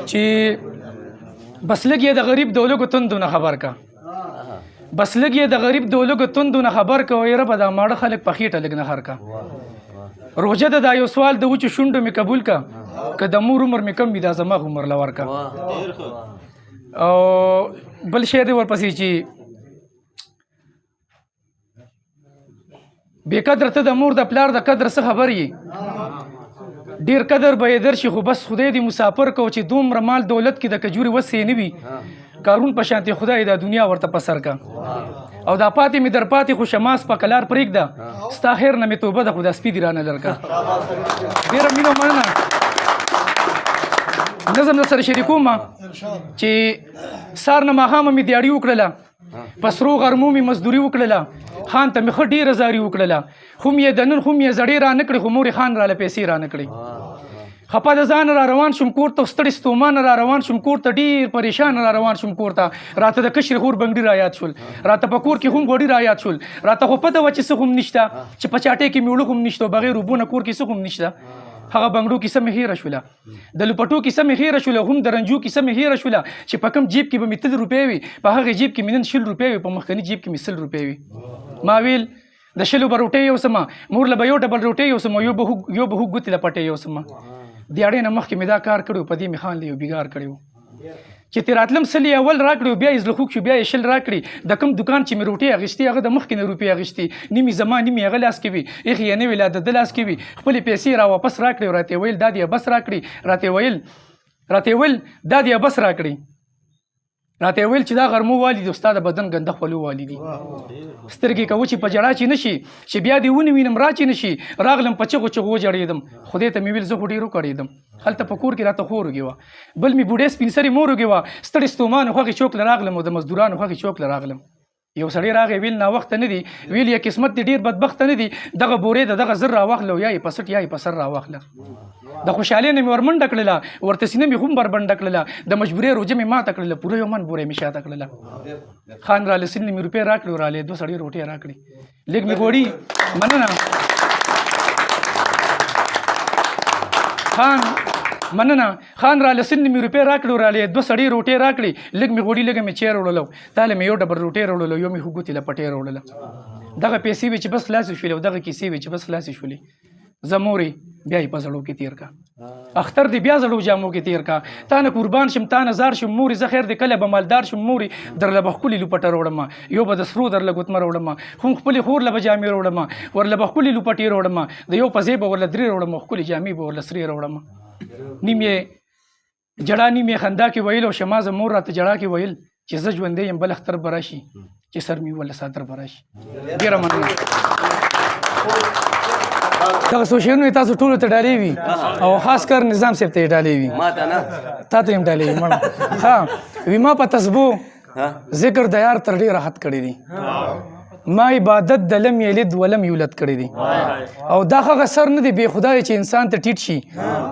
چې بس لږ یې د غریب د ولږو توندو نه خبر کا بس لږ یې د غریب د ولږو توندو نه خبر کا وایي ربه دا ماړه خلک په خېټه لږ نه خر کا روژه ده دا یو سوال د وچو شونډو مې قبول کا که د مور عمر مې کم وي دا زما عمر له ورکه او بل شی دی ورپسې چې بې قدره ته د مور د پلار د قدر څه خبر یې ډیر قدر به یې درشي خو بس خدای دې مسافر کو چې دومره مال دولت کې د کجوري وسې نه وي کارون په شانتې خدای دا دنیا ورته په سر کا او دا پاتې مې در پاتې خو شماس په کلار پرېږده ستا خیر نه مې توبه ده خو دا سپي دې رانه لرکه ډېره مینه مننه نظم در سره شریکوم چې سار نه ماښامه مې دیاړي وکړله په سرو غرمو مې مزدوري وکړله خان ته مې ښه ډېره زاري وکړله خو مې د نن خو مې زړې را نه کړې خو مورې خان راله پیسې را نه کړې خپه د ځان را روان شوم کور ته ستړي ستومانه را روان شوم کور ته ډېر پریشان را روان شوم کور ته راته د کشر خور بنګړي را یاد شول راته په کور کې هم غوړي را یاد شول راته خو پته وه چې څه هم نشته چې په چاټۍ کې مې اوړه هم نشته بغیر اوبونه کور کې څه هم نشته هغه بنګړو کیسه مې هېره شوله د لوپټو کیسه مې هېره شوله هم د رنجو کیسه مې هېره شوله چې په کوم جیب کې به مې 3 روپۍ وي په هغې جیب کې مې نن 100 روپۍ وي په مخکني جیب کې مې 100 روپۍ وي ما ویل د 100 به روټۍ یوسمه مور له به یو ډبل روټۍ یوسمه یو به هوږ ګوتې له پټۍ یوسمه دیاړۍ نه مخکې مې دا کار کړی په دې مې خان له یو بیګار کړی و چې تېراتلم سل یې اول راکړی بیا یې زړه خوږ شو بیا یې 100 راکړي د کوم دکان چې مې روټۍ اخیستې هغه د مخکې نه روپۍ اخیستې نیمې زما نیمې هغه لاس کې وي ایښې یې نه وي لا د ده لاس کې وي خپلې پیسې را واپس راکړې او راته یې ویل دا دې بس راکړي راته یې ویل دا دې بس راکړي راته یې ویل چې دا غرمو والي دي ستا د بدن ګنده خولو والي دي سترګې کوه چې په جړا چې نه شي چې بیا دې ونې وینم را چې نه شي راغلم په چغو چغو وجړېدم خدای ته مې ویل زه خو ډېر وکړېدم هلته په کور کې راته خور وږې وه بل مې بوډۍ سپین سرې مور وږې وه ستړې ستومانو خوښې چوک له راغلم او د مزدورانو خوښې چوک له راغلم یو سړی راغی ویل ناوخته نه دي ویل یا قسمت دې ډېر بدبخته نه دي دغه بورې د دغه زر راواخله یا یې په سټ یا یې په سر راواخله د خوشحالۍ نه مې ورمنډه کړله ورته سینه مې هم بربنډه کړله د مجبورۍ روژه مې ماته کړله پوره یو من بورې مې شاته کړله خان راله سل مې روپۍ راکړې ورالې 2 سړي روټۍ راکړې لږ مې غوړي مننه خان راله سل مې روپۍ راکړې ورالې 2 سړي روټۍ راکړې لږ مې غوړي لږ مې چیر وړلو تاله مې یو ډبل روټۍ راوړلو یو مې ګوتې له پټۍ راوړله دغه پیسې وې چې بس خلاصې شولې او دغه کیسې وې چې بس خلاصې شولې زه مورې بیا یې په زړو کې تېر کا اختر دې بیا زړو جامو کې تېر کا تا نه قربان شم تا نه زار شم مورې زه خیر دې کله به مالدار شم مورې درله به ښکلې لوپټه راوړم یو به د سرو درله ګوتمه راوړم هم خپلې خور له به جامې راوړم ورله به ښکلې لوپټې راوړم د یو پزې به ورله 3 راوړم ښکلې جامې به ورله سرې راوړم نیم یې جړا نیم یې خندا کې ویل او شمازه مور راته جړا کې ویل چې زه ژوندی یم بل اختر به راشي چې سر مې وله صدر به راشي ډېره مننه دغه څو شعرونه تاسو ټولو ته ډالۍ وي او خاص کر نظام صاحب ته یې ډالۍ وي تا ته هم ډالۍ وي مړه ها وي ما په تسبو ذکر د یار تر ډېره حد کړی دی ما عبادت د لم یلد ولم یولد کړی دی او دا هغه سر نه دی بې خدای چې انسان ته ټیټ شي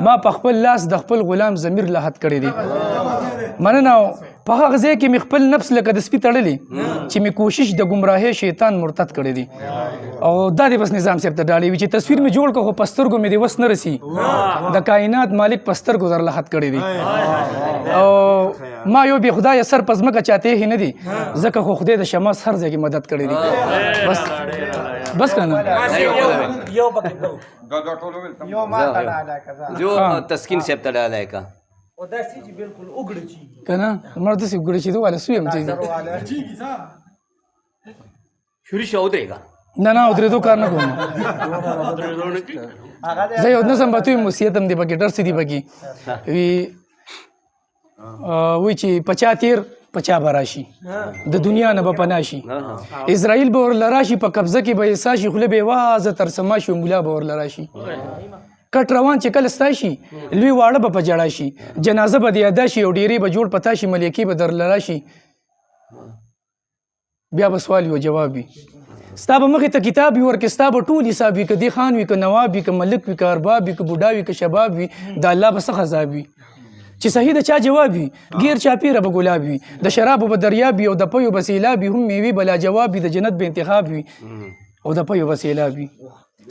ما په خپل لاس د خپل غلام ضمیر له حد کړی دی مننه په هغه ځای کې مې خپل نفس لکه د سپي تړلی چې مې کوشش د ګمراهۍ شیطان مرتد کړی دی او دا دی بس نظام صاحب ته ډالۍ وي چې تصویر مې جوړ کړ خو په سترګو مې د وس نه رسي د کائنات مالک په سترګو در له حد کړی دی او ما یو بې خدایه سر په ځمکه چاته ایښی نه دی ځکه خو خدای د شماس هر ځای کې مدد کړی دی بس که نه تسکین صاحب ته ډالۍ کا که نه مړه داسې وګړي چې واله سوی یم چې شوري شو ودرېږه نه ودرېدو کار نه کوم زه یو نظم به تویم وصیت هم دی پکې ډر څه دي پکې وایي چې په چا تېر په چا به راشي د دنیا نه به پناه شي اسرائیل به ورله راشي په قبضه کې به یې سا شي خوله به یې وازه ترسما شي ملا به ورله راشي کټ روان چې کله ستا شي لوی واړه به په جړا شي جنازه به دې ادا شي او ډېرې به جوړ پتا شي ملیکې به درله راشي بیا به سوال وي او جواب وي ستا به مخې ته کتاب وي ورکې ستا به ټول حساب وي که دې خان وي که نواب وي که ملک وي که ارباب وي که بوډا وي که شباب وي د الله به څه عذاب وي چې صحیح د چا جواب وي غیر چاپیره به ګلاب وي د شرابو به دریاب وي او د پیو به سیلاب وي هم میوې به لاجواب وي د جنت به انتخاب وي او د پیو به سیلاب وي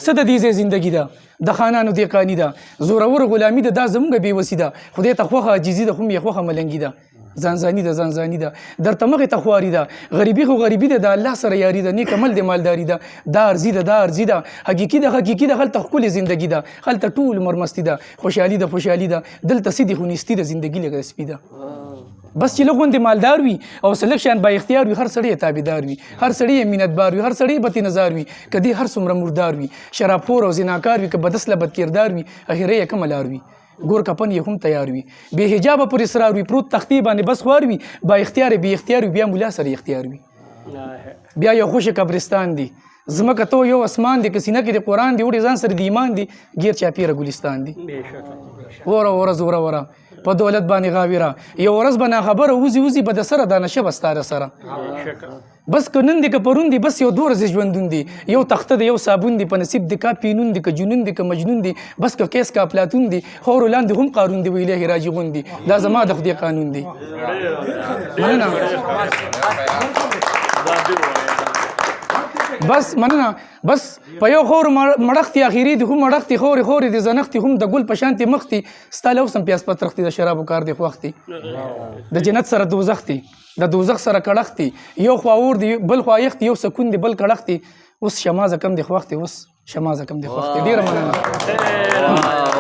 څه د دې ځای زندګي ده د خانانو دې قاني ده زورور غلامي ده دا زموږ بېوسي ده خدای ته خوښه عاجزي ده خو مې خوښه ملنګي ده ځانځاني ده ځانځاني ده درته مخې ته خواري ده غریبي خو غریبي ده د الله سره یاري ده نیک عمل د مالداري ده دا ارزي ده دا ارزي ده حقیقي ده حقیقي ده هلته ښکلې زندګي ده هلته ټول عمر مستی ده خوشحالي ده خوشحالي ده دلته سیدې خو نیستي ده زندګي لږه سپي ده بس چې لږ غوندې مالدار وي او څه لږ شیان با اختیار وي هر سړی یې تابعدار وي هر سړی یې مینتبار وي هر سړی یې بد نظار وي که دې هر څومره مردار وي شرابخور او زناکار وي که بدسله بد کردار وي اخره یې کومه لار وي ګور کپن یې هم تیار وي بې حجابه پر اصرار وي پروت تختې باندې بس خوار وي با اختیار بې اختیار وي بیا ملا سره اختیار وي بیا یو خوش قبرستان دی زمکه تو یو اسمان دی که سینه کې د قرآن دی وړي ځان سره د ایمان دی غیر چاپیره ګلستان دی وره ورځ وره وره په دولت باندې غاویره یو ورځ به ناخبره وزي وزي به د سره دا نشه به ستاره سره بس که نن دی که پرون دی بس یو 2 ورځې ژوندون دی یو تخته دی یو صابون دی په نصیب دی کا پینون دی که جنون دی که مجنون دی بس که کیس کا افلاطون دی خور لاندې هم قارون دی و الیه راجعون دی دا زما د خدای قانون دی مننه بس مننه بس په یو خور مړختي اخیری دی هم مړختي خوري خوري دی زنختي هم د ګل په شانتي مختي ستاله اوسم پیاس پترختي د شرابو کار دی خوختي د جنت سره دوزخ دی د دوزخ سره کړختي یو خوا اور دی بل خوا یخت یو سکون دی بل کړختي اوس شمازه کم دی خوختي اوس شمازه کم دی خوختي ډیره مننه